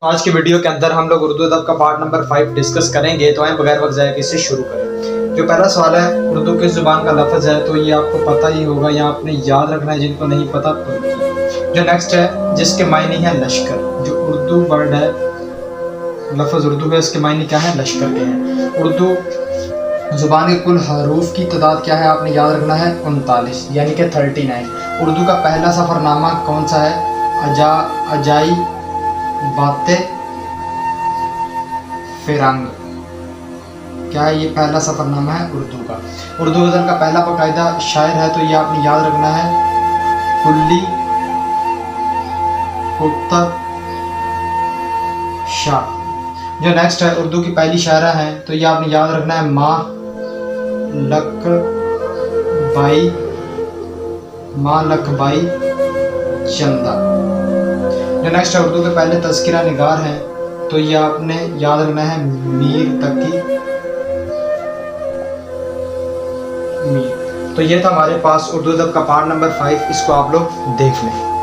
आज की वीडियो के अंदर हम लोग उर्दू अदब का पार्ट नंबर 5 डिस्कस करेंगे। तो आए बगैर वक्त ज़ाया किसे शुरू करें। जो पहला सवाल है, उर्दू किस ज़ुबान का लफ्ज़ है? तो ये आपको पता ही होगा या आपने याद रखना है, जिनको नहीं पता तुर्की। जो नेक्स्ट है, जिसके मायने हैं लश्कर। जो उर्दू वर्ड है, लफ्ज़ उर्दू है, इसके मायने क्या है? लश्कर के हैं। उर्दू ज़ुबान के कुल हरूफ की तादाद क्या है? आपने याद रखना है 39 यानी कि 39। उर्दू का पहला सफ़रनामा कौन सा है? अजाई बातें फिरंग। क्या है? ये पहला सफ़रनामा है उर्दू का। उर्दू गज़ल का पहला बाकायदा शायर है, तो ये आपने याद रखना है कुल्ली कुतुब शाह। जो नेक्स्ट है, उर्दू की पहली शायरा है, तो ये आपने याद रखना है माँ लकबाई चंदा। जो नेक्स्ट है, उर्दू के पहले तज़किरा निगार हैं, तो ये आपने याद रखना है मीर तकी मीर। तो ये था हमारे पास उर्दू अदब का पार्ट नंबर 5, इसको आप लोग देख लें।